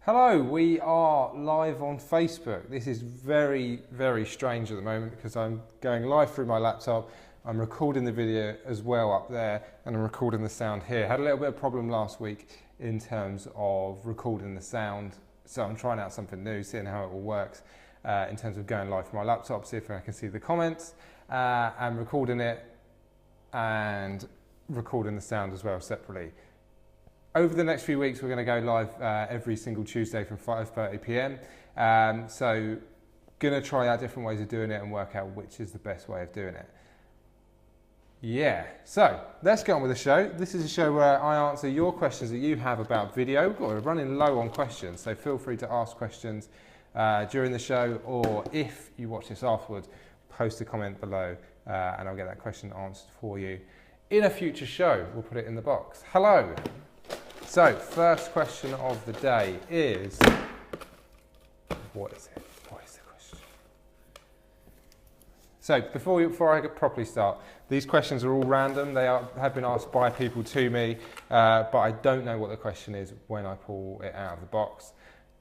Hello, we are live on Facebook. This is very, very strange at the moment because I'm going live through my laptop. I'm recording the video as well up there and I'm recording the sound here. Had a little bit of problem last week in terms of recording the sound. So I'm trying out something new, seeing how it all works in terms of going live from my laptop, see if I can see the comments and recording it and recording the sound as well separately. Over the next few weeks, we're going to go live every single Tuesday from 5:30 p.m. So going to try out different ways of doing it and work out which is the best way of doing it. Yeah, so let's get on with the show. This is a show where I answer your questions that you have about video. We're running low on questions, so feel free to ask questions during the show, or if you watch this afterwards, post a comment below and I'll get that question answered for you in a future show. We'll put it in the box. Hello. So, first question of the day is, what is it? What is the question? So, before I properly start, these questions are all random. They have been asked by people to me, but I don't know what the question is when I pull it out of the box.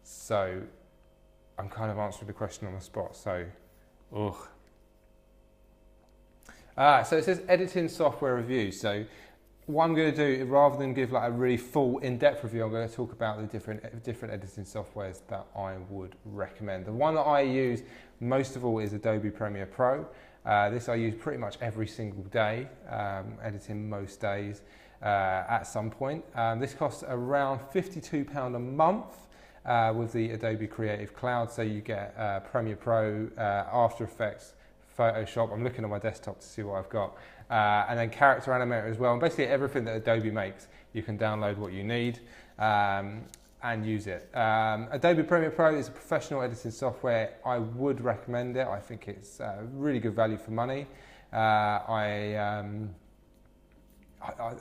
So, I'm kind of answering the question on the spot. So, ugh. So it says editing software review. So, what I'm going to do, rather than give like a really full in-depth review, I'm going to talk about the different editing softwares that I would recommend. The one that I use most of all is Adobe Premiere Pro. This I use pretty much every single day, editing most days at some point. This costs around £52 a month with the Adobe Creative Cloud. So you get Premiere Pro, After Effects, Photoshop. I'm looking on my desktop to see what I've got. And then Character Animator as well. And basically everything that Adobe makes, you can download what you need and use it. Adobe Premiere Pro is a professional editing software. I would recommend it. I think it's really good value for money.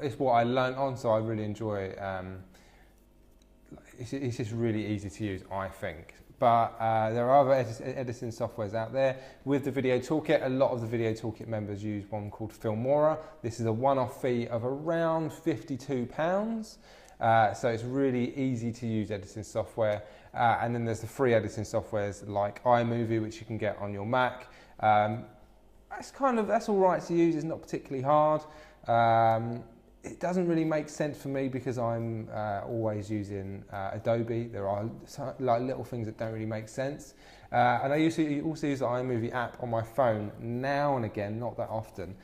It's what I learned on, so I really enjoy it. It's just really easy to use, I think. But there are other editing softwares out there. With the Video Toolkit, a lot of the Video Toolkit members use one called Filmora. This is a one-off fee of around £52. So it's really easy to use editing software. And then there's the free editing softwares like iMovie, which you can get on your Mac. That's all right to use. It's not particularly hard. It doesn't really make sense for me because I'm always using Adobe. There are like little things that don't really make sense. And I also use the iMovie app on my phone now and again, not that often.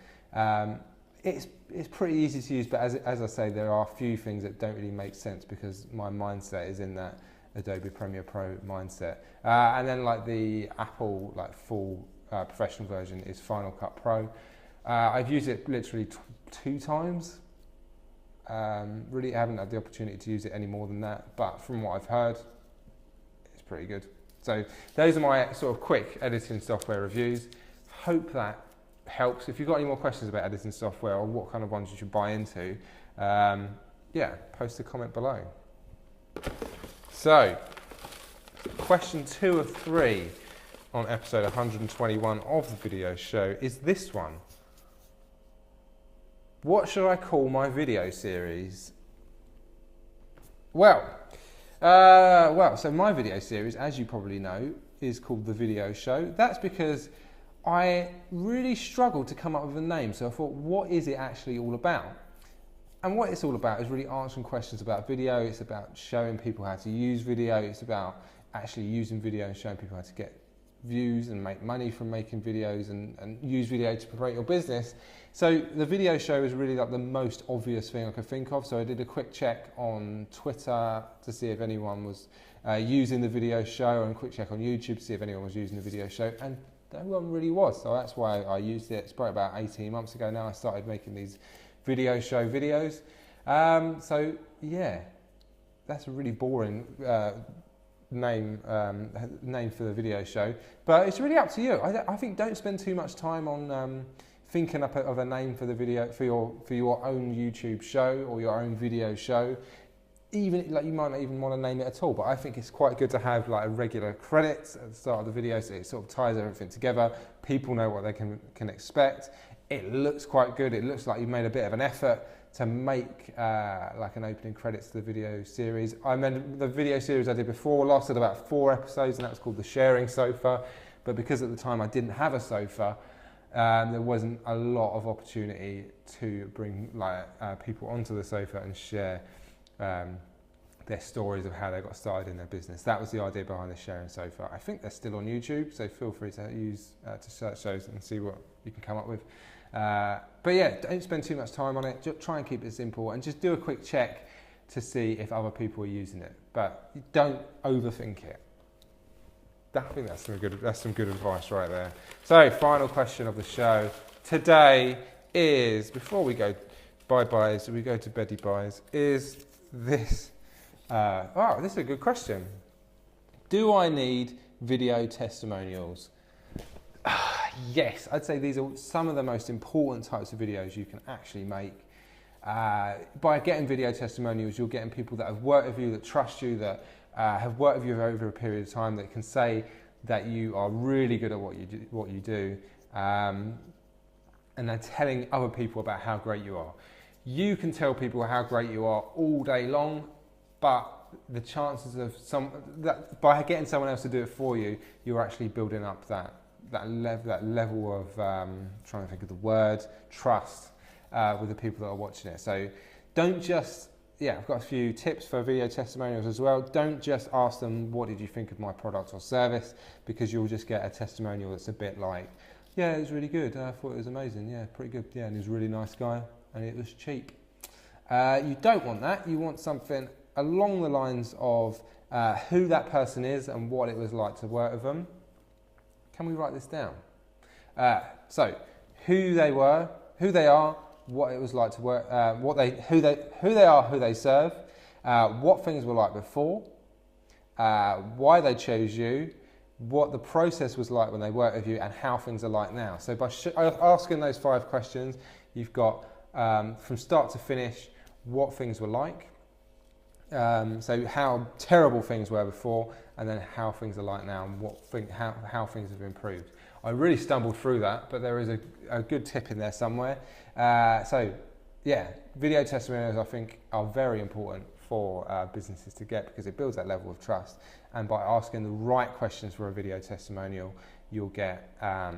It's pretty easy to use, but as I say, there are a few things that don't really make sense because my mindset is in that Adobe Premiere Pro mindset. And then like the Apple full professional version is Final Cut Pro. I've used it literally 2 times. Really haven't had the opportunity to use it any more than that, but from what I've heard, it's pretty good. So those are my sort of quick editing software reviews. Hope that helps. If you've got any more questions about editing software or what kind of ones you should buy into, yeah, post a comment below. So, question 2 of 3 on episode 121 of the video show is this one. What should I call my video series? So my video series, as you probably know, is called The Video Show. That's because I really struggled to come up with a name. So I thought, what is it actually all about? And what it's all about is really answering questions about video. It's about showing people how to use video. It's about actually using video and showing people how to get views and make money from making videos and use video to promote your business. So the video show is really like the most obvious thing I could think of. So I did a quick check on Twitter to see if anyone was using the video show, and a quick check on YouTube to see if anyone was using the video show, and no one really was. So that's why I used it. It's probably about 18 months ago now I started making these video show videos. So yeah, that's a really boring name for the video show, but it's really up to you. I think don't spend too much time on thinking up of a name for the video for your own YouTube show or your own video show. Even like you might not even want to name it at all, but I think it's quite good to have like a regular credits at the start of the video, so it sort of ties everything together. People know what they can expect. It looks quite good. It looks like you've made a bit of an effort to make like an opening credits to the video series. I meant the video series I did before lasted about 4 episodes, and that was called The Sharing Sofa. But because at the time I didn't have a sofa, there wasn't a lot of opportunity to bring like people onto the sofa and share their stories of how they got started in their business. That was the idea behind The Sharing Sofa. I think they're still on YouTube, so feel free to use to search those and see what you can come up with. But yeah, don't spend too much time on it. Just try and keep it simple and just do a quick check to see if other people are using it. But don't overthink it. I think that's some good advice right there. So, final question of the show today is, before we go bye-byes, we go to beddy byes, is this. This is a good question. Do I need video testimonials? Yes, I'd say these are some of the most important types of videos you can actually make. By getting video testimonials, you're getting people that have worked with you, that trust you, that have worked with you over a period of time, that can say that you are really good at what you do, and they're telling other people about how great you are. You can tell people how great you are all day long, but the chances of by getting someone else to do it for you, you're actually building up that level of trying to think of the word, trust with the people that are watching it. So don't just, I've got a few tips for video testimonials as well. Don't just ask them, what did you think of my product or service? Because you'll just get a testimonial that's a bit like, yeah, it was really good. I thought it was amazing. Yeah, pretty good. Yeah, and he was a really nice guy and it was cheap. You don't want that. You want something along the lines of who that person is and what it was like to work with them. Can we write this down? So, who they were, who they are, what it was like to work, who they are, who they serve, what things were like before, why they chose you, what the process was like when they worked with you, and how things are like now. So by asking those 5 questions, you've got from start to finish what things were like. So how terrible things were before, and then how things are like now, and how things have improved. I really stumbled through that, but there is a good tip in there somewhere. So yeah, video testimonials I think are very important for businesses to get, because it builds that level of trust. And by asking the right questions for a video testimonial, you'll get a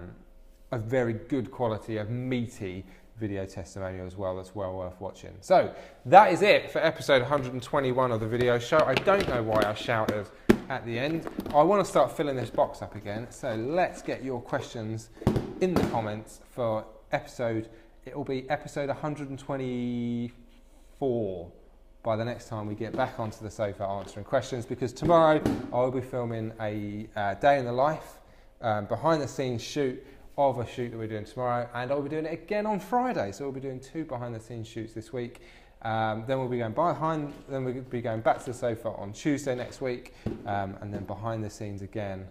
very good quality of meaty video testimonial as well that's well worth watching. So that is it for episode 121 of the video show. I don't know why I shouted at the end. I want to start filling this box up again, so let's get your questions in the comments for it will be episode 124 by the next time we get back onto the sofa answering questions, because tomorrow I will be filming a day in the life, behind the scenes shoot of a shoot that we're doing tomorrow, and I'll be doing it again on Friday. So we'll be doing 2 behind the scenes shoots this week. Then we'll be going back to the sofa on Tuesday next week, and then behind the scenes again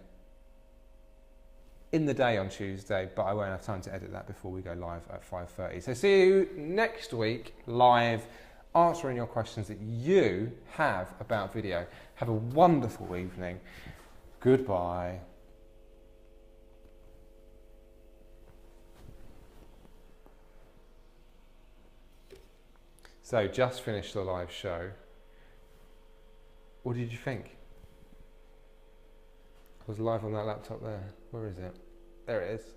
in the day on Tuesday, but I won't have time to edit that before we go live at 5:30. So see you next week live, answering your questions that you have about video. Have a wonderful evening. Goodbye. So, just finished the live show. What did you think? I was live on that laptop there. Where is it? There it is.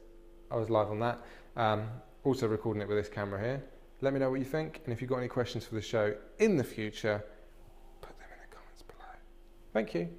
I was live on that. Also recording it with this camera here. Let me know what you think, and if you've got any questions for the show in the future, put them in the comments below. Thank you.